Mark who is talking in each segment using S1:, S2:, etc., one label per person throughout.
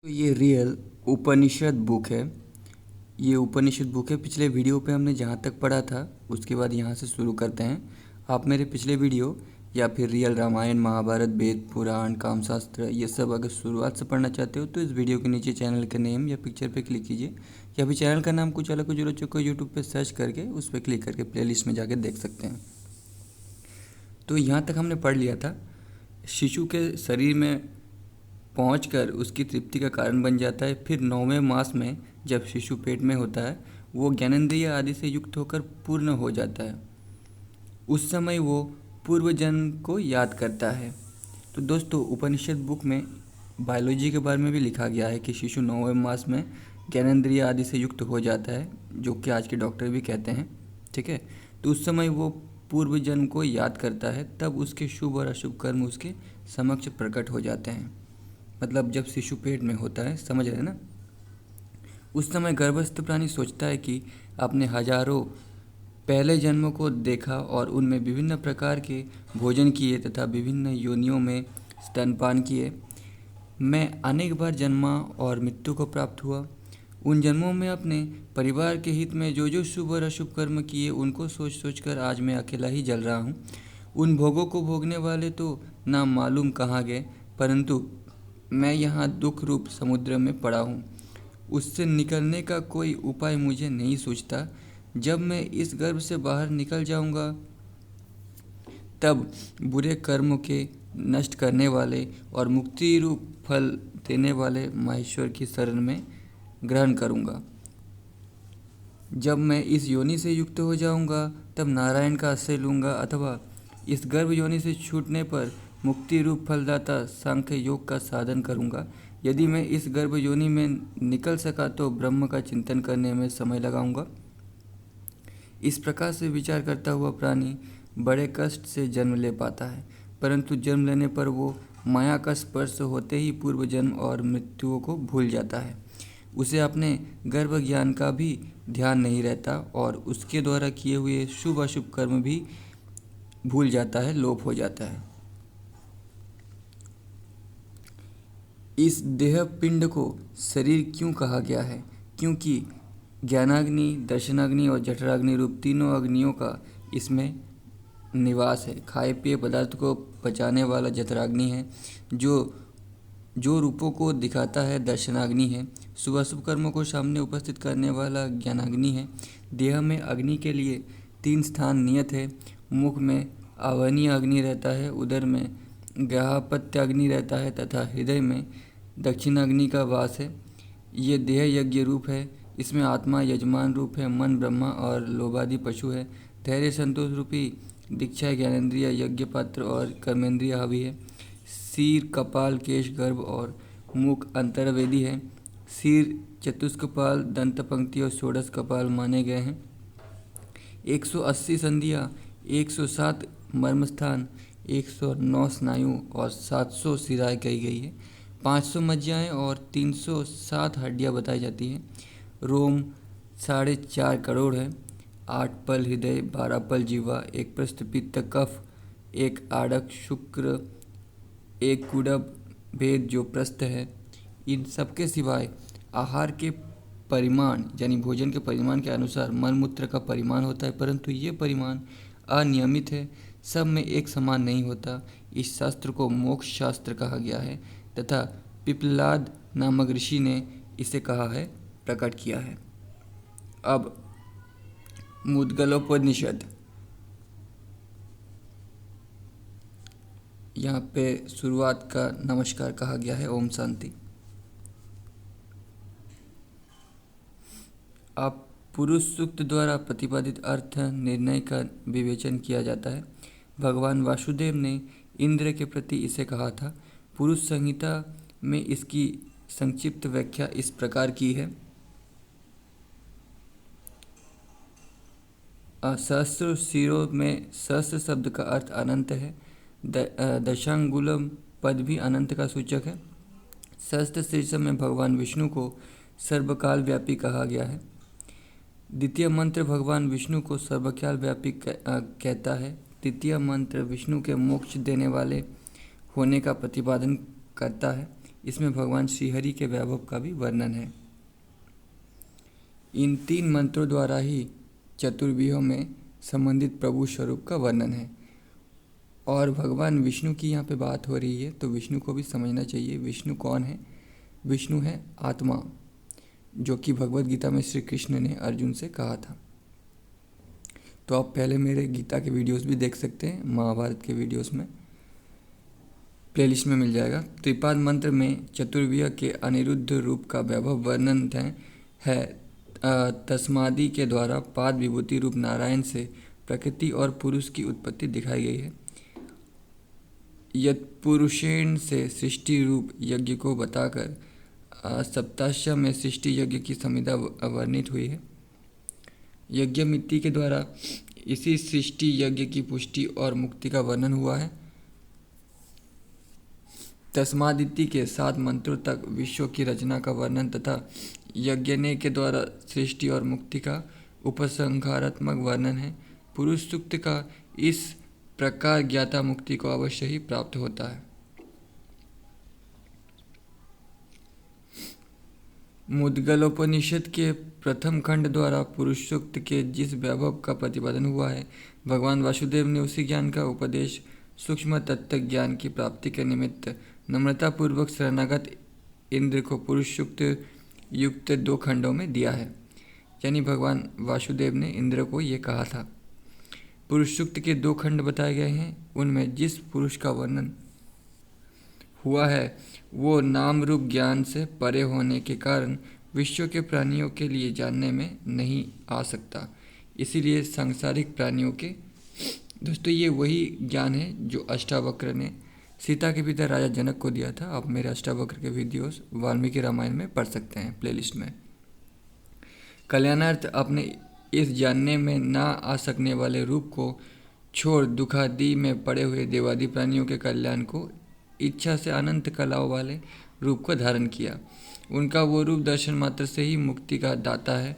S1: तो ये रियल उपनिषद बुक है। ये उपनिषद बुक है। पिछले वीडियो पे हमने जहाँ तक पढ़ा था उसके बाद यहाँ से शुरू करते हैं। आप मेरे पिछले वीडियो या फिर रियल रामायण, महाभारत, वेद, पुराण, कामशास्त्र ये सब अगर शुरुआत से पढ़ना चाहते हो तो इस वीडियो के नीचे चैनल के नेम या पिक्चर पे क्लिक कीजिए, या फिर चैनल का नाम कुछ अलग कुछ रोचक को यूट्यूब पे सर्च करके उस पर क्लिक करके प्लेलिस्ट में जाके देख सकते हैं। तो यहाँ तक हमने पढ़ लिया था। शिशु के शरीर में पहुंचकर उसकी तृप्ति का कारण बन जाता है। फिर 9वें मास में जब शिशु पेट में होता है वो ज्ञानेंद्रिय आदि से युक्त होकर पूर्ण हो जाता है। उस समय वो पूर्व जन्म को याद करता है। तो दोस्तों, उपनिषद बुक में बायोलॉजी के बारे में भी लिखा गया है कि शिशु 9वें मास में ज्ञानेंद्रिय आदि से युक्त हो जाता है, जो कि आज के डॉक्टर भी कहते हैं। ठीक है, तो उस समय वो पूर्व जन्म को याद करता है, तब उसके शुभ और अशुभ कर्म उसके समक्ष प्रकट हो जाते हैं। मतलब जब शिशु पेट में होता है, समझ रहे हैं ना। उस समय गर्भस्थ प्राणी सोचता है कि आपने हजारों पहले जन्मों को देखा और उनमें विभिन्न प्रकार के भोजन किए तथा विभिन्न योनियों में स्तनपान किए। मैं अनेक बार जन्मा और मृत्यु को प्राप्त हुआ। उन जन्मों में अपने परिवार के हित में जो जो शुभ और अशुभ कर्म किए उनको सोच सोच कर आज मैं अकेला ही जल रहा हूँ। उन भोगों को भोगने वाले तो ना मालूम कहाँ गए, परंतु मैं यहाँ दुख रूप समुद्र में पड़ा हूँ। उससे निकलने का कोई उपाय मुझे नहीं सूझता। जब मैं इस गर्भ से बाहर निकल जाऊँगा तब बुरे कर्मों के नष्ट करने वाले और मुक्ति रूप फल देने वाले माहेश्वर की शरण में ग्रहण करूँगा। जब मैं इस योनि से युक्त हो जाऊँगा तब नारायण का आश्रय लूँगा, अथवा इस गर्भ योनि से छूटने पर मुक्ति रूप फलदाता सांख्य योग का साधन करूँगा। यदि मैं इस गर्भ योनि में निकल सका तो ब्रह्म का चिंतन करने में समय लगाऊंगा। इस प्रकार से विचार करता हुआ प्राणी बड़े कष्ट से जन्म ले पाता है, परंतु जन्म लेने पर वो माया का स्पर्श होते ही पूर्व जन्म और मृत्युओं को भूल जाता है। उसे अपने गर्भ ज्ञान का भी ध्यान नहीं रहता और उसके द्वारा किए हुए शुभ अशुभ कर्म भी भूल जाता है, लोप हो जाता है। इस देह पिंड को शरीर क्यों कहा गया है? क्योंकि ज्ञानाग्नि, दर्शनाग्नि और जठराग्नि रूप तीनों अग्नियों का इसमें निवास है। खाए पिए पदार्थ को पचाने वाला जठराग्नि है। जो रूपों को दिखाता है दर्शनाग्नि है। शुभ अशुभ कर्मों को सामने उपस्थित करने वाला ज्ञानाग्नि है। देह में अग्नि के लिए 3 स्थान नियत है। मुख में आवरणीय अग्नि रहता है, उदर में गाहपत्याग्नि रहता है तथा हृदय में दक्षिणाग्नि का वास है। ये देह यज्ञ रूप है। इसमें आत्मा यजमान रूप है, मन ब्रह्मा और लोभादि पशु है। धैर्य संतोष रूपी दीक्षा ज्ञानेंद्रिय यज्ञ पात्र और कर्मेंद्रिय हावी है। सिर, कपाल, केश, गर्भ और मुख अंतर्वेदी है। सिर चतुष्कपाल, दंत पंक्ति और षोडश कपाल माने गए हैं। 180 संधियाँ, 107 मर्मस्थान, 109 स्नायु और 700 सिराएँ कही गई है। 500 मज्जाएँ और 307 हड्डियाँ बताई जाती हैं। रोम 4.5 करोड़ है। 8 पल हृदय, 12 पल जीवा, 1 पृष्ठ पित्त कफ, 1 आड़क शुक्र, 1 कुडब भेद जो प्रस्थ है। इन सबके सिवाय आहार के परिमाण यानी भोजन के परिमाण के अनुसार मलमूत्र का परिमाण होता है, परंतु ये परिमाण अनियमित है, सब में एक समान नहीं होता। इस शास्त्र को मोक्ष शास्त्र कहा गया है तथा पिप्पलाद नामक ऋषि ने इसे कहा है, प्रकट किया है। अब मुद्गलोपनिषद, यहाँ पे शुरुआत का नमस्कार कहा गया है। ओम शांति। अब पुरुष सूक्त द्वारा प्रतिपादित अर्थ निर्णय का विवेचन किया जाता है। भगवान वासुदेव ने इंद्र के प्रति इसे कहा था। पुरुष संहिता में इसकी संक्षिप्त व्याख्या इस प्रकार की है। सहस्र सिरों में सहस्र शब्द का अर्थ अनंत है। दशांगुलम पद भी अनंत का सूचक है। सहस्त्र शीर्ष में भगवान विष्णु को सर्वकाल व्यापी कहा गया है। द्वितीय मंत्र भगवान विष्णु को सर्वकाल व्यापी कहता है। तृतीय मंत्र विष्णु के मोक्ष देने वाले होने का प्रतिपादन करता है। इसमें भगवान श्रीहरि के वैभव का भी वर्णन है। इन 3 मंत्रों द्वारा ही चतुर्व्यूह में संबंधित प्रभु स्वरूप का वर्णन है। और भगवान विष्णु की यहाँ पे बात हो रही है, तो विष्णु को भी समझना चाहिए। विष्णु कौन है? विष्णु है आत्मा, जो कि भगवत गीता में श्री कृष्ण ने अर्जुन से कहा था। तो आप पहले मेरे गीता के वीडियोस भी देख सकते हैं, महाभारत के वीडियोस में प्लेलिस्ट में मिल जाएगा। त्रिपाद मंत्र में चतुर्व्यूह के अनिरुद्ध रूप का वैभव वर्णन है। तस्मादि के द्वारा पाद विभूति रूप नारायण से प्रकृति और पुरुष की उत्पत्ति दिखाई गई है। यत्पुरुषेण से सृष्टि रूप यज्ञ को बताकर सप्ताश्य में सृष्टि यज्ञ की संविदा वर्णित हुई है। यज्ञमिति के द्वारा इसी सृष्टि यज्ञ की पुष्टि और मुक्ति का वर्णन हुआ है। तस्मादिति के 7 मंत्रों तक विश्व की रचना का वर्णन तथा यज्ञने के द्वारा सृष्टि और मुक्ति का उपसंहारात्मक वर्णन है। पुरुष सूक्त का इस प्रकार ज्ञाता मुक्ति को अवश्य ही प्राप्त होता है। मुद्गलोपनिषद के प्रथम खंड द्वारा पुरुष सूक्त के जिस वैभव का प्रतिपादन हुआ है, भगवान वासुदेव ने उसी ज्ञान का उपदेश सूक्ष्म तत्व ज्ञान की प्राप्ति के निमित्त नम्रतापूर्वक शरणागत इंद्र को पुरुष सूक्त युक्त 2 खंडों में दिया है। यानी भगवान वासुदेव ने इंद्र को ये कहा था। पुरुष सूक्त के 2 खंड बताए गए हैं। उनमें जिस पुरुष का वर्णन हुआ है वो नाम रूप ज्ञान से परे होने के कारण विश्व के प्राणियों के लिए जानने में नहीं आ सकता। इसीलिए सांसारिक प्राणियों के दोस्तों ये वही ज्ञान है जो अष्टावक्र ने सीता के पिता राजा जनक को दिया था। आप मेरे अष्टावक्र के वीडियोस वाल्मीकि रामायण में पढ़ सकते हैं प्लेलिस्ट में। कल्याणार्थ अपने इस जानने में ना आ सकने वाले रूप को छोड़ दुखादि में पड़े हुए देवादि प्राणियों के कल्याण को इच्छा से अनंत कलाओं वाले रूप को धारण किया। उनका वो रूप दर्शन मात्र से ही मुक्ति का दाता है।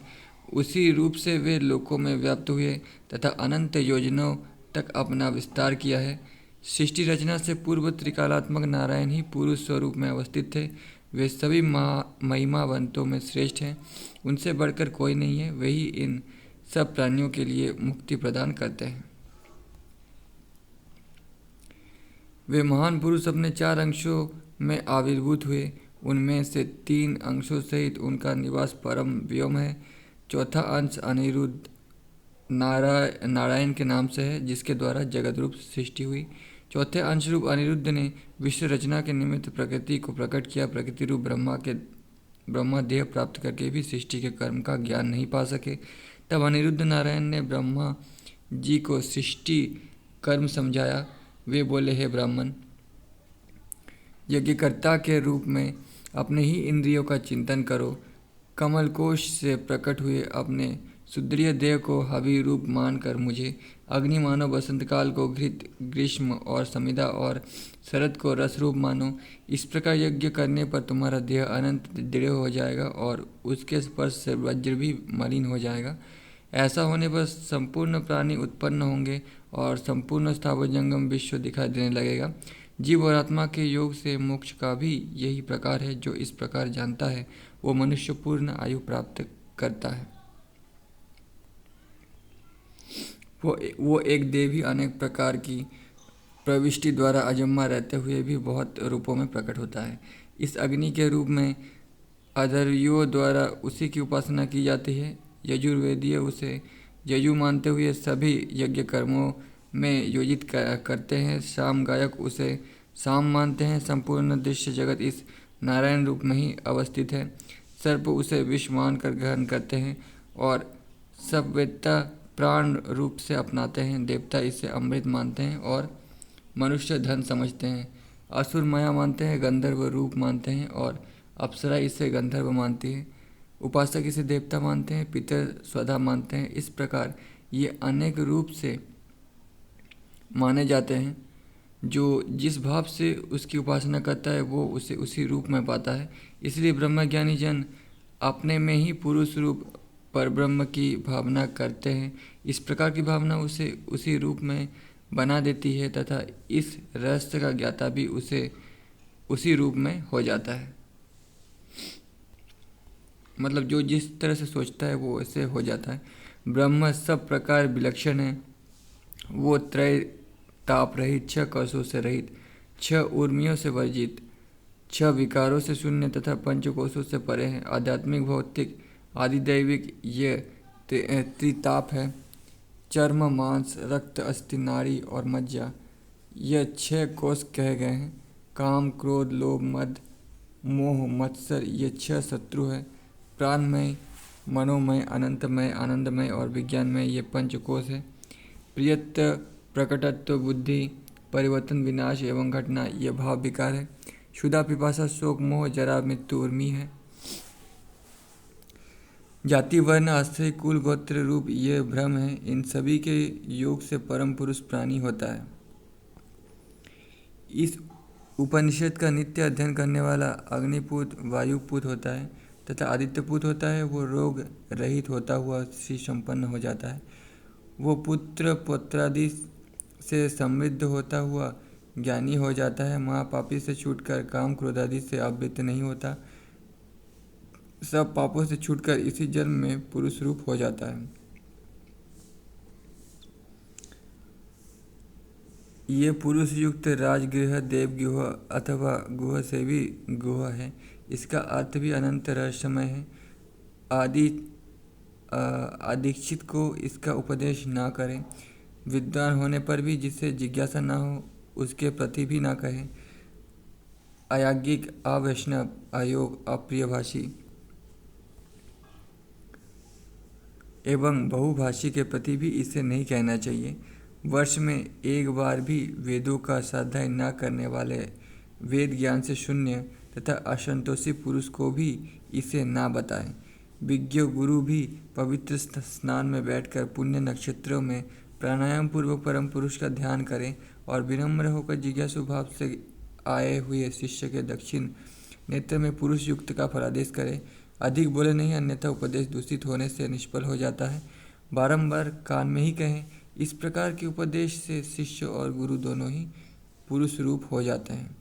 S1: उसी रूप से वे लोकों में व्याप्त हुए तथा अनंत योजनाओं तक अपना विस्तार किया है। सृष्टि रचना से पूर्व त्रिकालात्मक नारायण ही पुरुष स्वरूप में अवस्थित थे। वे सभी महिमावंतों में श्रेष्ठ हैं, उनसे बढ़कर कोई नहीं है। वही इन सब प्राणियों के लिए मुक्ति प्रदान करते हैं। वे महान पुरुष अपने 4 अंशों में आविर्भूत हुए। उनमें से 3 अंशों सहित उनका निवास परम व्योम है। चौथा अंश अनिरुद्ध नारायण के नाम से है, जिसके द्वारा जगत रूप सृष्टि हुई। चौथे अंश रूप अनिरुद्ध ने विश्व रचना के निमित्त प्रकृति को प्रकट किया। प्रकृति रूप ब्रह्मा देह प्राप्त करके भी सृष्टि के कर्म का ज्ञान नहीं पा सके। तब अनिरुद्ध नारायण ने ब्रह्मा जी को सृष्टि कर्म समझाया। वे बोले, हे ब्राह्मण, यज्ञकर्ता के रूप में अपने ही इंद्रियों का चिंतन करो। कमल कोश से प्रकट हुए अपने सुदृढ़ देह को हवि रूप मानकर मुझे, अग्नि मानो, बसंत काल को घृत, ग्रीष्म और समिधा और शरद को रस रूप मानो। इस प्रकार यज्ञ करने पर तुम्हारा देह अनंत दृढ़ हो जाएगा और उसके स्पर्श से वज्र भी मलिन हो जाएगा। ऐसा होने पर संपूर्ण प्राणी उत्पन्न होंगे और संपूर्ण स्थावर जंगम विश्व दिखाई देने लगेगा। जीव और आत्मा के योग से मोक्ष का भी यही प्रकार है। जो इस प्रकार जानता है वो मनुष्य पूर्ण आयु प्राप्त करता है। वो एक देव ही अनेक प्रकार की प्रविष्टि द्वारा अजन्मा रहते हुए भी बहुत रूपों में प्रकट होता है। इस अग्नि के रूप में अधर्वियों द्वारा उसी की उपासना की जाती है। यजुर्वेदीय उसे यजु मानते हुए सभी यज्ञ कर्मों में योजित करते हैं। शाम गायक उसे शाम मानते हैं। संपूर्ण दृश्य जगत इस नारायण रूप में ही अवस्थित है। सर्प उसे विष मानकर ग्रहण करते हैं और सभ्यता प्राण रूप से अपनाते हैं। देवता इसे अमृत मानते हैं और मनुष्य धन समझते हैं। असुर माया मानते हैं, गंधर्व रूप मानते हैं और अप्सरा इसे गंधर्व मानती है। उपासक इसे देवता मानते हैं, पितर स्वधा मानते हैं। इस प्रकार ये अनेक रूप से माने जाते हैं। जो जिस भाव से उसकी उपासना करता है वो उसे उसी रूप में पाता है। इसलिए ब्रह्मज्ञानी जन अपने में ही पुरुष रूप परब्रह्म की भावना करते हैं। इस प्रकार की भावना उसे उसी रूप में बना देती है तथा इस रहस्य का ज्ञाता भी उसे उसी रूप में हो जाता है। मतलब जो जिस तरह से सोचता है वो ऐसे हो जाता है। ब्रह्म सब प्रकार विलक्षण है, वो त्रय ताप रहित, छह कलशों से रहित, छह उर्मियों से वर्जित, छह विकारों से शून्य तथा पंचकोशों से परे है। आध्यात्मिक, भौतिक, आदिदैविक ये त्रिताप है। चर्म, मांस, रक्त, अस्थि, नाड़ी और मज्जा, यह छह कोष कहे गए हैं। काम, क्रोध, लोभ, मद, मोह, मत्सर, ये छह शत्रु है। प्राणमय, मनोमय, अनंतमय, आनंदमय और विज्ञानमय, ये पंचकोश है। प्रियत्व, प्रकटत्व, बुद्धि, परिवर्तन, विनाश एवं घटना, ये भाव विकार है। क्षुधा, पिपासा, शोक, मोह, जरा, मृत्यु, उर्मी है। जाति, वर्ण, आश्रय, कुल, गोत्र, रूप, ये भ्रम है। इन सभी के योग से परम पुरुष प्राणी होता है। इस उपनिषद का नित्य अध्ययन करने वाला अग्निपुत, वायुपुत होता है तथा आदित्यपुत होता है। वो रोग रहित होता हुआ श्री संपन्न हो जाता है। वो पुत्र पुत्रादि से समृद्ध होता हुआ ज्ञानी हो जाता है। महापापी से छूटकर काम क्रोध आदि से आवृत्त नहीं होता, सब पापों से छूटकर इसी जन्म में पुरुष रूप हो जाता है। ये पुरुष युक्त राजगृह, देवगृह अथवा गुह से भी गुह है। इसका अर्थ भी अनंत रहस्यमय है। आदि अदीक्षित को इसका उपदेश ना करें। विद्वान होने पर भी जिससे जिज्ञासा ना हो उसके प्रति भी ना कहें। अयाज्ञिक, अवैष्णव, अयोग, अप्रियभाषी एवं बहुभाषी के प्रति भी इसे नहीं कहना चाहिए। वर्ष में एक बार भी वेदों का स्वाध्याय न करने वाले, वेद ज्ञान से शून्य तथा असंतोषी पुरुष को भी इसे ना बताएं। विज्ञ गुरु भी पवित्र स्नान में बैठकर पुण्य नक्षत्रों में प्राणायाम पूर्वक परम पुरुष का ध्यान करें और विनम्र होकर जिज्ञासु भाव से आए हुए शिष्य के दक्षिण नेत्र में पुरुष युक्त का फलादेश करें। अधिक बोले नहीं, अन्यथा उपदेश दूषित होने से निष्फल हो जाता है। बारंबार कान में ही कहें। इस प्रकार के उपदेश से शिष्य और गुरु दोनों ही पुरुष रूप हो जाते हैं।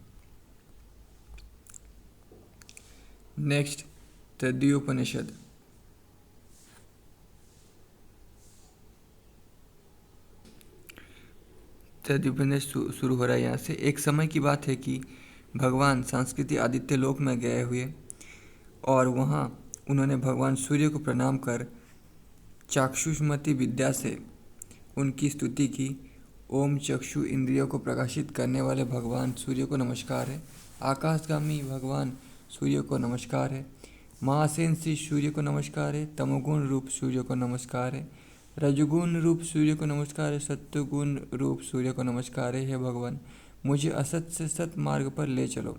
S1: नेक्स्ट, तैत्तिरीयोपनिषद। तैत्तिरीयोपनिषद शुरू हो रहा है यहाँ से। एक समय की बात है कि भगवान संस्कृति आदित्य लोक में गए हुए और वहाँ उन्होंने भगवान सूर्य को प्रणाम कर चाक्षुषमती विद्या से उनकी स्तुति की। ओम चक्षु इंद्रियों को प्रकाशित करने वाले भगवान सूर्य को नमस्कार है। आकाशगामी भगवान सूर्य को नमस्कार है। महासेन श्री सूर्य को नमस्कार है। तमोगुण रूप सूर्य को नमस्कार है। रजगुण रूप सूर्य को नमस्कार है। सत्वगुण रूप सूर्य को नमस्कार है। हे भगवान, मुझे असत से सत मार्ग पर ले चलो।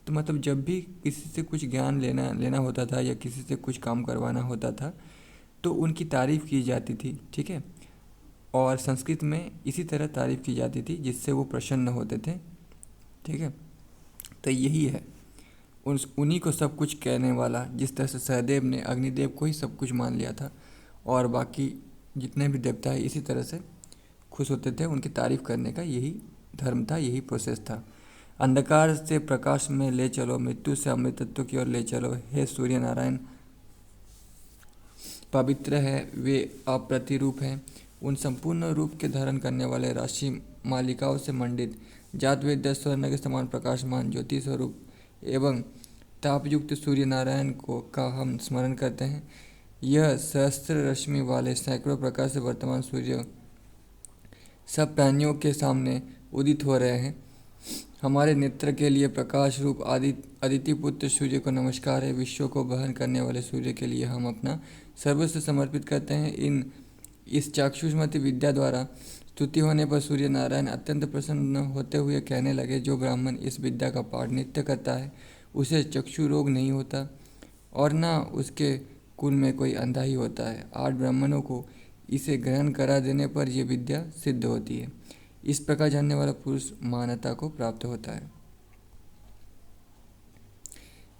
S1: तो मतलब जब भी किसी से कुछ ज्ञान लेना होता था या किसी से कुछ काम करवाना होता था तो उनकी तारीफ़ की जाती थी, ठीक है। और संस्कृत में इसी तरह तारीफ़ की जाती थी जिससे वो प्रसन्न होते थे, ठीक है। तो यही है उन्हीं को सब कुछ कहने वाला। जिस तरह से सहदेव ने अग्निदेव को ही सब कुछ मान लिया था और बाकी जितने भी देवता है इसी तरह से खुश होते थे। उनकी तारीफ़ करने का यही धर्म था, यही प्रोसेस था। अंधकार से प्रकाश में ले चलो, मृत्यु से अमृतत्व की ओर ले चलो। हे सूर्य नारायण पवित्र है, वे अप्रतिरूप हैं। उन संपूर्ण रूप के धारण करने वाले राशि मालिकाओं से मंडित, जात वेद स्वर्ण के समान प्रकाशमान ज्योति स्वरूप एवं तापयुक्त सूर्य नारायण को का हम स्मरण करते हैं। यह सहस्त्र रश्मि वाले सैकड़ों प्रकार से वर्तमान सूर्य सब प्राणियों के सामने उदित हो रहे हैं। हमारे नेत्र के लिए प्रकाश रूप अदिति पुत्र सूर्य को नमस्कार है। विश्व को वहन करने वाले सूर्य के लिए हम अपना सर्वस्व समर्पित करते हैं। इस चाक्षुषमती विद्या द्वारा स्तुति होने पर सूर्य नारायण अत्यंत प्रसन्न होते हुए कहने लगे, जो ब्राह्मण इस विद्या का पाठ नित्य करता है उसे चक्षु रोग नहीं होता और न उसके कुल में कोई अंधा ही होता है। 8 ब्राह्मणों को इसे ग्रहण करा देने पर यह विद्या सिद्ध होती है। इस प्रकार जानने वाला पुरुष मानवता को प्राप्त होता है।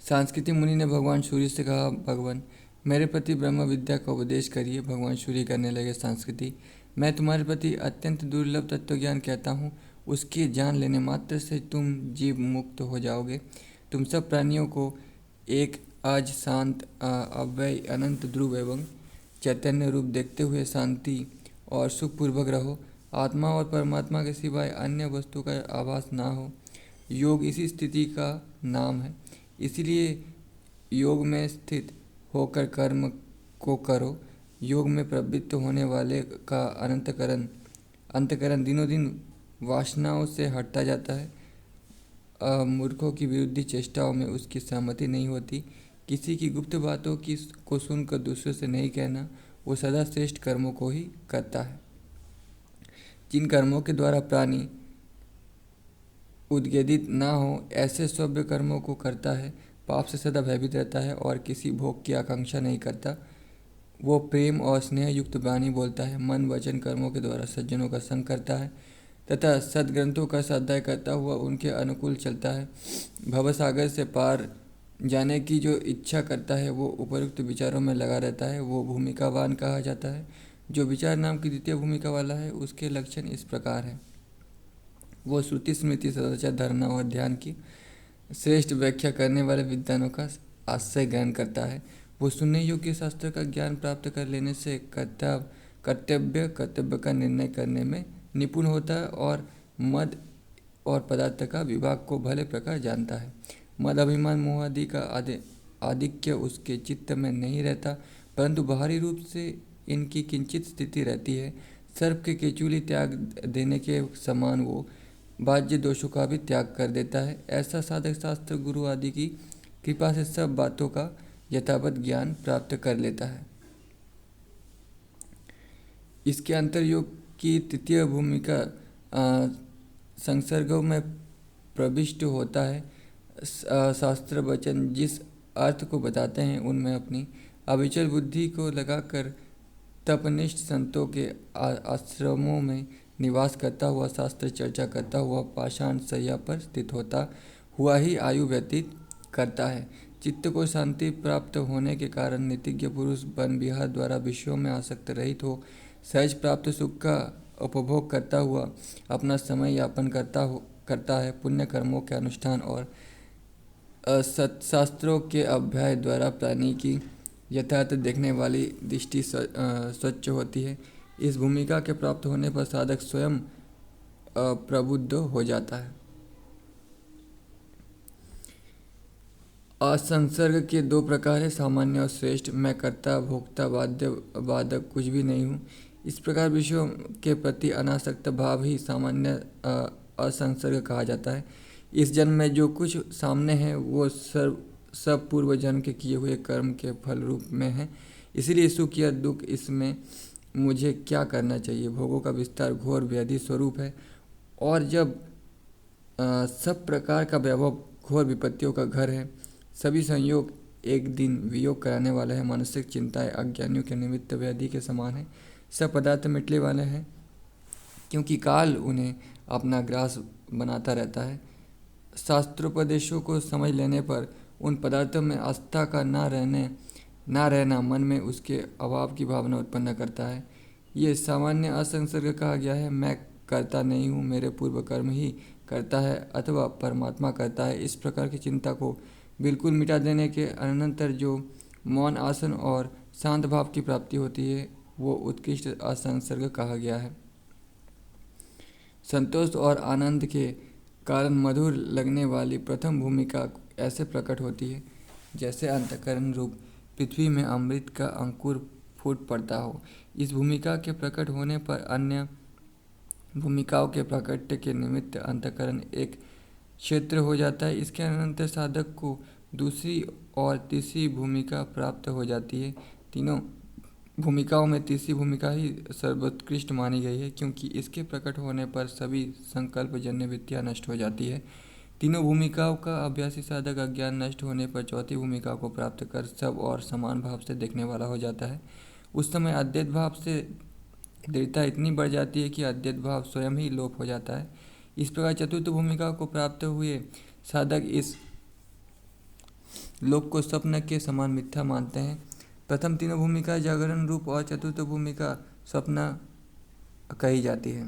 S1: सांस्कृति मुनि ने भगवान सूर्य से कहा, भगवान मेरे प्रति ब्रह्म विद्या का उपदेश करिए। भगवान सूर्य करने लगे, संस्कृति मैं तुम्हारे प्रति अत्यंत दुर्लभ तत्व ज्ञान कहता हूँ उसके जान लेने मात्र से तुम जीव मुक्त हो जाओगे। तुम सब प्राणियों को एक आज शांत अव्यय अनंत ध्रुव एवं चैतन्य रूप देखते हुए शांति और सुखपूर्वक रहो। आत्मा और परमात्मा के सिवाय अन्य वस्तु का आभास ना हो। योग इसी स्थिति का नाम है। इसलिए योग में स्थित होकर कर्म को करो। योग में प्रवृत्त होने वाले का अंतकरण दिनों दिन वासनाओं से हटता जाता है। मूर्खों की विरुद्ध चेष्टाओं में उसकी सहमति नहीं होती। किसी की गुप्त बातों की को सुनकर दूसरों से नहीं कहना। वो सदा श्रेष्ठ कर्मों को ही करता है। जिन कर्मों के द्वारा प्राणी उद्गेदित ना हो, ऐसे सभ्य कर्मों को करता है। पाप से सदा भयभीत रहता है और किसी भोग की आकांक्षा नहीं करता। वो प्रेम और स्नेह युक्त वाणी बोलता है। मन वचन कर्मों के द्वारा सज्जनों का संग करता है तथा सद्ग्रंथों का स्वाध्याय करता हुआ उनके अनुकूल चलता है। भवसागर से पार जाने की जो इच्छा करता है वो उपयुक्त विचारों में लगा रहता है। वो भूमिकावान कहा जाता है। जो विचार नाम की द्वितीय भूमिका वाला है उसके लक्षण इस प्रकार हैं। वो श्रुति स्मृति सदाचार धारणा और ध्यान की श्रेष्ठ व्याख्या करने वाले विद्वानों का आश्रय ग्रहण करता है। वो सुनने योग्य शास्त्र का ज्ञान प्राप्त कर लेने से कर्तव्य का निर्णय करने में निपुण होता है और मद और पदार्थ का विभाग को भले प्रकार जानता है। मद अभिमान मोह आदि का आधिक्य उसके चित्त में नहीं रहता, परंतु बाहरी रूप से इनकी किंचित स्थिति रहती है। सर्प के केचुली त्याग देने के समान वो बाह्य दोषों का भी त्याग कर देता है। ऐसा साधक शास्त्र गुरु आदि की कृपा से सब बातों का यथावत ज्ञान प्राप्त कर लेता है। इसके अंतर्योग की तृतीय भूमिका संसर्गों में प्रविष्ट होता है। शास्त्र वचन जिस अर्थ को बताते हैं उनमें अपनी अविचल बुद्धि को लगाकर तपनिष्ठ संतों के आश्रमों में निवास करता हुआ शास्त्र चर्चा करता हुआ पाषाण शैया पर स्थित होता हुआ ही आयु व्यतीत करता है। चित्त को शांति प्राप्त होने के कारण नीतिज्ञ पुरुष वन विहार द्वारा विषयों में आसक्त रहित हो सहज प्राप्त सुख का उपभोग करता हुआ अपना समय यापन करता है। पुण्य कर्मों के अनुष्ठान और सत्शास्त्रों के अभ्याय द्वारा प्राणी की यथार्थ देखने वाली दृष्टि स्वच्छ होती है। इस भूमिका के प्राप्त होने पर साधक स्वयं प्रबुद्ध हो जाता है। असंसर्ग के दो प्रकार है, सामान्य और श्रेष्ठ। मैं कर्ता भोक्ता वाद्य वादक कुछ भी नहीं हूँ। इस प्रकार विषयों के प्रति अनासक्त भाव ही सामान्य असंसर्ग कहा जाता है। इस जन्म में जो कुछ सामने है वो सब पूर्व जन्म के किए हुए कर्म के फल रूप में है। इसलिए सुख या दुख इसमें मुझे क्या करना चाहिए। भोगों का विस्तार घोर व्याधि स्वरूप है और जब सब प्रकार का वैभव घोर विपत्तियों का घर है। सभी संयोग एक दिन वियोग कराने वाले हैं। मानसिक चिंताएं अज्ञानियों के निमित्त व्याधि के समान है। सब पदार्थ मिटने वाले हैं क्योंकि काल उन्हें अपना ग्रास बनाता रहता है। शास्त्रोपदेशों को समझ लेने पर उन पदार्थों में आस्था का ना रहना मन में उसके अभाव की भावना उत्पन्न करता है। ये सामान्य असंसर्ग कहा गया है। मैं करता नहीं हूँ, मेरे पूर्व कर्म ही करता है अथवा परमात्मा करता है। इस प्रकार की चिंता को बिल्कुल मिटा देने के अनंतर जो मौन आसन और शांत भाव की प्राप्ति होती है वो उत्कृष्ट असंसर्ग कहा गया है। संतोष और आनंद के कारण मधुर लगने वाली प्रथम भूमिका ऐसे प्रकट होती है जैसे अंतःकरण रूप पृथ्वी में अमृत का अंकुर फूट पड़ता हो। इस भूमिका के प्रकट होने पर अन्य भूमिकाओं के प्राकट्य के निमित्त अंतःकरण एक क्षेत्र हो जाता है। इसके अनंतर साधक को दूसरी और तीसरी भूमिका प्राप्त हो जाती है। तीनों भूमिकाओं में तीसरी भूमिका ही सर्वोत्कृष्ट मानी गई है क्योंकि इसके प्रकट होने पर सभी संकल्प जन्य वृत्तियाँ नष्ट हो जाती है। तीनों भूमिकाओं का अभ्यासी साधक अज्ञान नष्ट होने पर चौथी भूमिका को प्राप्त कर सब और समान भाव से देखने वाला हो जाता है। उस समय अद्वैत भाव से दृढ़ता इतनी बढ़ जाती है कि अद्वैत भाव स्वयं ही लोप हो जाता है। इस प्रकार चतुर्थ भूमिका को प्राप्त हुए साधक इस लोक को स्वप्न के समान मिथ्या मानते हैं। प्रथम तीनों भूमिका जागरण रूप और चतुर्थ भूमिका स्वप्न कही जाती है।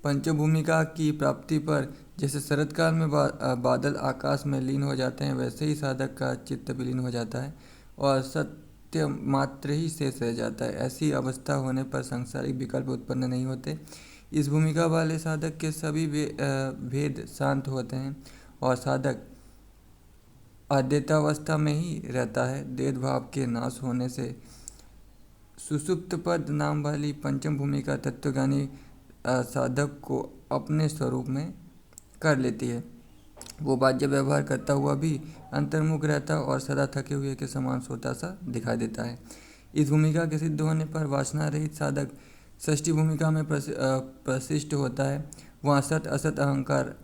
S1: पंचम भूमिका की प्राप्ति पर जैसे शरतकाल में बादल आकाश में लीन हो जाते हैं, वैसे ही साधक का चित्त विलीन हो जाता है और सत्य मात्र ही शेष रह जाता है। ऐसी अवस्था होने पर सांसारिक विकल्प उत्पन्न नहीं होते। इस भूमिका वाले साधक के सभी भेद शांत होते हैं और साधक अद्वैतावस्था में ही रहता है। द्वैत भाव के नाश होने से सुषुप्त पद नाम वाली पंचम भूमिका तत्वज्ञानी साधक को अपने स्वरूप में कर लेती है। वो बाह्य व्यवहार करता हुआ भी अंतर्मुख रहता और सदा थके हुए के समान सोता सा दिखाई देता है। इस भूमिका के सिद्ध होने पर वासना रहित साधक षष्ठी भूमिका में प्रशिष्ट होता है। वहाँ सत असत अहंकार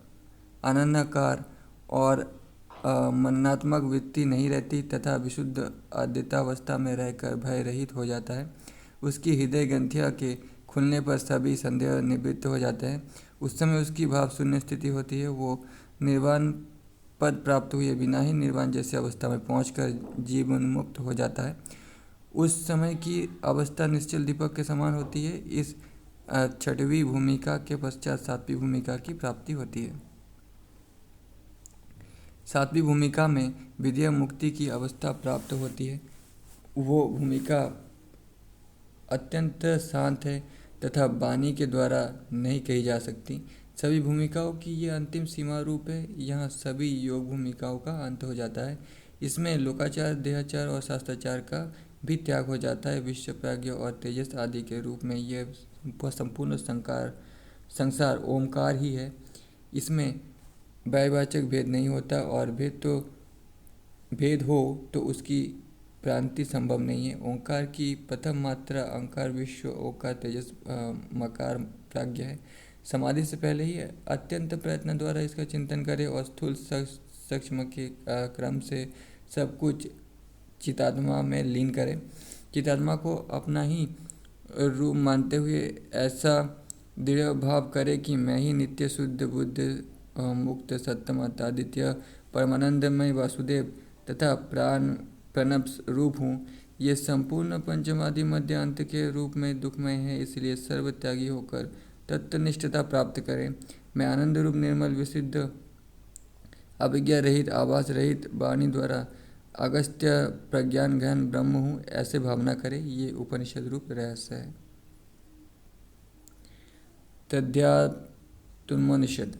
S1: अनन्यकार और मननात्मक वृत्ति नहीं रहती तथा विशुद्ध अद्वैतावस्था में रहकर भय रहित हो जाता है। उसकी हृदय ग्रंथियाँ के खुलने पर सभी संदेह निवृत्त हो जाते हैं। उस समय उसकी भाव शून्य स्थिति होती है। वो निर्वाण पद प्राप्त हुए बिना ही निर्वाण जैसी अवस्था में पहुंचकर जीवन मुक्त हो जाता है। उस समय की अवस्था निश्चल दीपक के समान होती है। इस छठवीं भूमिका के पश्चात सातवीं भूमिका की प्राप्ति होती है। सातवीं भूमिका में विधेय मुक्ति की अवस्था प्राप्त होती है। वो भूमिका अत्यंत शांत है तथा वाणी के द्वारा नहीं कही जा सकती। सभी भूमिकाओं की ये अंतिम सीमा रूप है। यहाँ सभी योग भूमिकाओं का अंत हो जाता है। इसमें लोकाचार, देहाचार और शास्त्राचार का भी त्याग हो जाता है। विश्व प्राज्ञ और तेजस आदि के रूप में यह संपूर्ण संसार ओमकार ही है। इसमें वायवाचक भेद नहीं होता और भेद हो तो उसकी प्रांति संभव नहीं है। ओंकार की प्रथम मात्रा अंकार विश्व ओंकार तेजस मकार प्राज्ञ है। समाधि से पहले ही अत्यंत प्रयत्न द्वारा इसका चिंतन करें और स्थूल सूक्ष्म के क्रम से सब कुछ चितात्मा में लीन करें। चितात्मा को अपना ही रूप मानते हुए ऐसा दृढ़ भाव करे कि मैं ही नित्य शुद्ध बुद्ध मुक्त सत्यम आदित्य परमानंदमय वासुदेव तथा प्रणव रूप हूँ। ये संपूर्ण पंचमादि मध्य अंत के रूप में दुखमय है। इसलिए सर्वत्यागी होकर तत्वनिष्ठता प्राप्त करें। मैं आनंद रूप निर्मल विशुद्ध अभिज्ञा रहित आभास रहित वाणी द्वारा अगस्त्य प्रज्ञान घन ब्रह्म हूँ, ऐसे भावना करें। ये उपनिषद रूप रहस्य है। तद्ध्यात्मोपनिषद।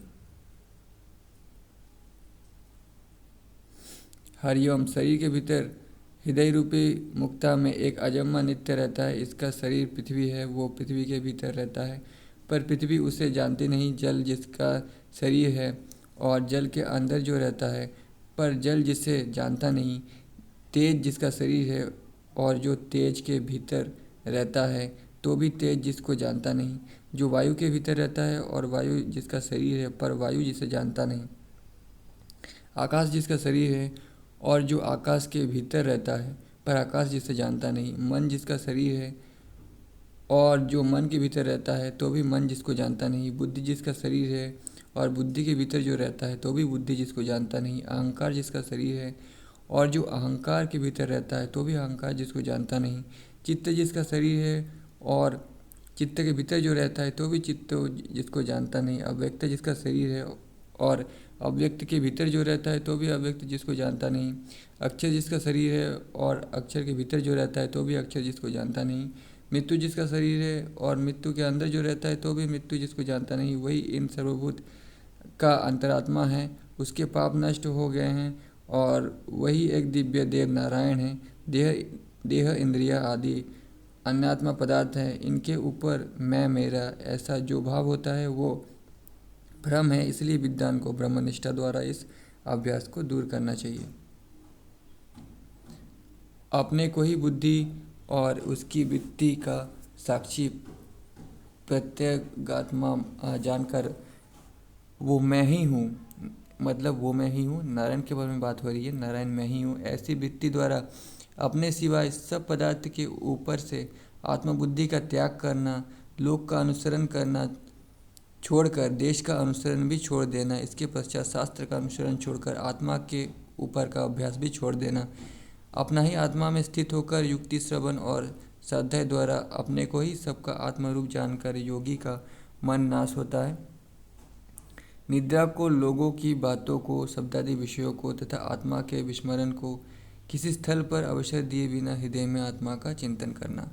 S1: हरिओम। शरीर के भीतर हृदय रूपी मुक्ता में एक अजन्मा नित्य रहता है। इसका शरीर पृथ्वी है। वो पृथ्वी के भीतर रहता है पर पृथ्वी उसे जानती नहीं। जल जिसका शरीर है और जल के अंदर जो रहता है पर जल जिसे जानता नहीं। तेज जिसका शरीर है और जो तेज के भीतर रहता है तो भी तेज जिसको जानता नहीं। जो वायु के भीतर रहता है और वायु जिसका शरीर है पर वायु जिसे जानता नहीं। आकाश जिसका शरीर है और जो आकाश के भीतर रहता है पर आकाश जिसे जानता नहीं। मन जिसका शरीर है और जो मन के भीतर रहता है तो भी मन जिसको जानता नहीं। बुद्धि जिसका शरीर है और बुद्धि के भीतर जो रहता है तो भी बुद्धि जिसको जानता नहीं। अहंकार जिसका शरीर है और जो अहंकार के भीतर रहता है तो भी अहंकार जिसको जानता नहीं। चित्त जिसका शरीर है और चित्त के भीतर जो रहता है तो भी चित्त जिसको जानता नहीं। अव्यक्त जिसका शरीर है और अव्यक्त के भीतर जो रहता है तो भी अव्यक्त जिसको जानता नहीं। अक्षर जिसका शरीर है और अक्षर के भीतर जो रहता है तो भी अक्षर जिसको जानता नहीं। मृत्यु जिसका शरीर है और मृत्यु के अंदर जो रहता है तो भी मृत्यु जिसको जानता नहीं। वही इन सर्वभूत का अंतरात्मा है। उसके पाप नष्ट हो गए हैं और वही एक दिव्य देव नारायण है। देह इंद्रिया आदि अन्यात्मा पदार्थ है। इनके ऊपर मैं मेरा ऐसा जो भाव होता है वो भ्रम है। इसलिए विद्वान को ब्रह्मनिष्ठा द्वारा इस अभ्यास को दूर करना चाहिए। अपने को ही बुद्धि और उसकी वृत्ति का साक्षी प्रत्यगात्मा जानकर वो मैं ही हूँ, मतलब वो मैं ही हूँ, नारायण के बारे में बात हो रही है, नारायण मैं ही हूँ, ऐसी वृत्ति द्वारा अपने सिवाय सब पदार्थ के ऊपर से आत्मबुद्धि का त्याग करना, लोक का अनुसरण करना छोड़कर देश का अनुसरण भी छोड़ देना, इसके पश्चात शास्त्र का अनुसरण छोड़कर आत्मा के ऊपर का अभ्यास भी छोड़ देना, अपना ही आत्मा में स्थित होकर युक्ति श्रवण और स्वाध्याय द्वारा अपने को ही सबका आत्मरूप जानकर योगी का मन नाश होता है। निद्रा को लोगों की बातों को, शब्दादि विषयों को तथा आत्मा के विस्मरण को किसी स्थल पर अवसर दिए बिना हृदय में आत्मा का चिंतन करना।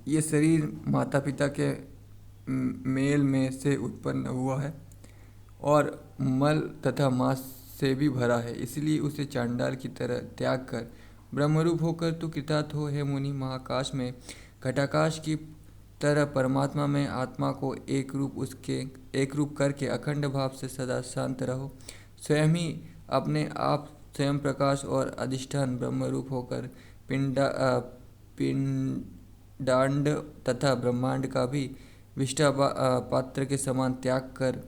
S1: ये शरीर माता पिता के मेल में से उत्पन्न हुआ है और मल तथा मांस से भी भरा है, इसलिए उसे चांडाल की तरह त्याग कर ब्रह्मरूप होकर तू कृतार्थ हो। हे मुनि, महाकाश में घटाकाश की तरह परमात्मा में आत्मा को एक रूप करके अखंड भाव से सदा शांत रहो। स्वयं ही अपने आप स्वयं प्रकाश और अधिष्ठान ब्रह्मरूप होकर पिंडांड तथा ब्रह्मांड का भी विष्ठा पात्र के समान त्याग कर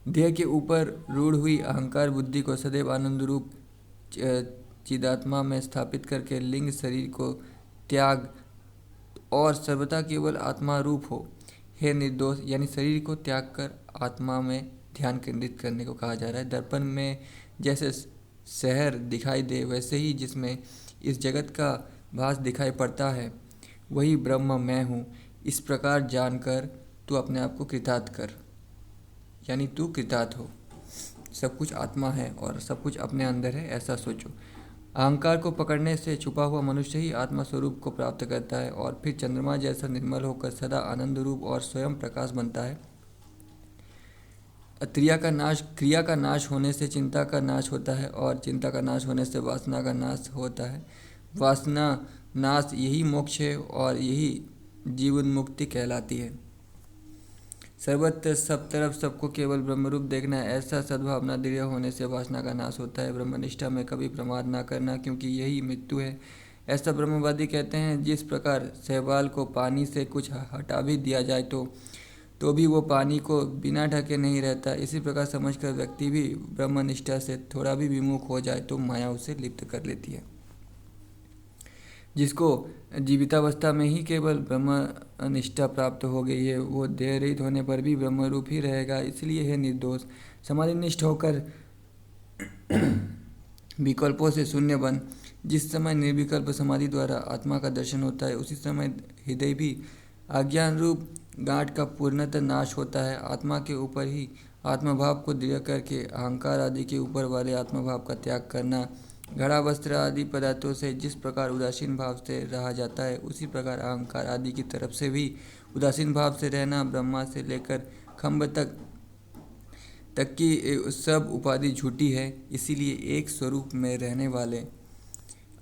S1: देह के ऊपर रूढ़ हुई अहंकार बुद्धि को सदैव आनंद रूप चिदात्मा में स्थापित करके लिंग शरीर को त्याग और सर्वथा केवल आत्मा रूप हो। हे निर्दोष, यानी शरीर को त्याग कर आत्मा में ध्यान केंद्रित करने को कहा जा रहा है। दर्पण में जैसे शहर दिखाई दे, वैसे ही जिसमें इस जगत का भास दिखाई पड़ता है, वही ब्रह्म मैं हूँ। इस प्रकार जानकर तू अपने आप को कृतार्थ कर, यानी तू कृतार्थ हो। सब कुछ आत्मा है और सब कुछ अपने अंदर है, ऐसा सोचो। अहंकार को पकड़ने से छुपा हुआ मनुष्य ही आत्मा स्वरूप को प्राप्त करता है और फिर चंद्रमा जैसा निर्मल होकर सदा आनंद रूप और स्वयं प्रकाश बनता है। क्रिया का नाश होने से चिंता का नाश होता है और चिंता का नाश होने से वासना का नाश होता है। वासना नाश यही मोक्ष है और यही जीवन मुक्ति कहलाती है। सर्वत्र सब तरफ सबको केवल ब्रह्मरूप देखना है, ऐसा सद्भावना दृढ़ होने से वासना का नाश होता है। ब्रह्मनिष्ठा में कभी प्रमाद ना करना, क्योंकि यही मृत्यु है, ऐसा ब्रह्मवादी कहते हैं। जिस प्रकार शैवाल को पानी से कुछ हटा भी दिया जाए तो भी वो पानी को बिना ढके नहीं रहता, इसी प्रकार समझकर व्यक्ति भी ब्रह्मनिष्ठा से थोड़ा भी विमुख हो जाए तो माया उसे लिप्त कर लेती है। जिसको जीवितावस्था में ही केवल ब्रह्मनिष्ठा प्राप्त हो गई है, वो देह रहित होने पर भी ब्रह्मरूप ही रहेगा। इसलिए है निर्दोष, समाधिनिष्ठ होकर विकल्पों से शून्य बन। जिस समय निर्विकल्प समाधि द्वारा आत्मा का दर्शन होता है, उसी समय हृदय भी अज्ञान रूप गांठ का पूर्णतः नाश होता है। आत्मा के ऊपर ही आत्मभाव को दृढ़ करके अहंकार आदि के ऊपर वाले आत्मभाव का त्याग करना। घड़ा वस्त्र आदि पदार्थों से जिस प्रकार उदासीन भाव से रहा जाता है, उसी प्रकार अहंकार आदि की तरफ से भी उदासीन भाव से रहना। ब्रह्मा से लेकर खम्भ तक की सब उपाधि झूठी है, इसीलिए एक स्वरूप में रहने वाले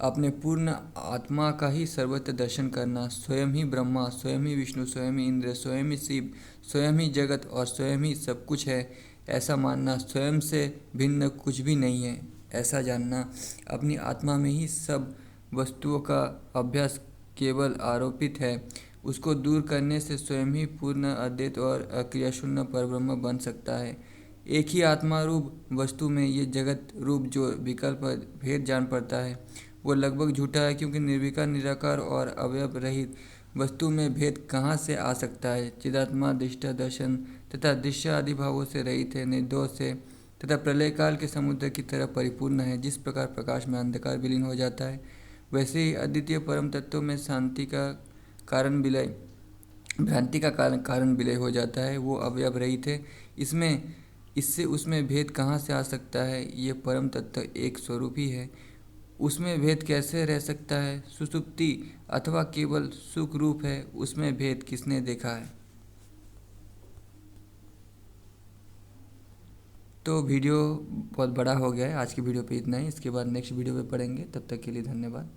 S1: अपने पूर्ण आत्मा का ही सर्वत्र दर्शन करना। स्वयं ही ब्रह्मा, स्वयं ही विष्णु, स्वयं ही इंद्र, स्वयं ही शिव, स्वयं ही जगत और स्वयं ही सब कुछ है, ऐसा मानना। स्वयं से भिन्न कुछ भी नहीं है, ऐसा जानना। अपनी आत्मा में ही सब वस्तुओं का अभ्यास केवल आरोपित है, उसको दूर करने से स्वयं ही पूर्ण अद्वैत और अक्रियाशून्य परब्रह्म बन सकता है। एक ही आत्मा रूप वस्तु में ये जगत रूप जो विकल्प भेद जान पड़ता है, वो लगभग झूठा है, क्योंकि निर्विकार, निराकार और अवयव रहित वस्तु में भेद कहाँ से आ सकता है। चिदात्मा दृष्टा दर्शन तथा दृश्य आदि भावों से रहित है, निर्दोष है तथा प्रलय काल के समुद्र की तरह परिपूर्ण है। जिस प्रकार प्रकाश में अंधकार विलीन हो जाता है, वैसे ही अद्वितीय परम तत्व में शांति का कारण विलय, भ्रांति का कारण विलय हो जाता है। वो अवयव रहित है, इससे उसमें भेद कहाँ से आ सकता है। ये परम तत्व एक स्वरूप ही है, उसमें भेद कैसे रह सकता है। सुसुप्ति अथवा केवल सुख रूप है, उसमें भेद किसने देखा है। तो वीडियो बहुत बड़ा हो गया है, आज की वीडियो पे इतना ही। इसके बाद नेक्स्ट वीडियो पे पढ़ेंगे, तब तक के लिए धन्यवाद।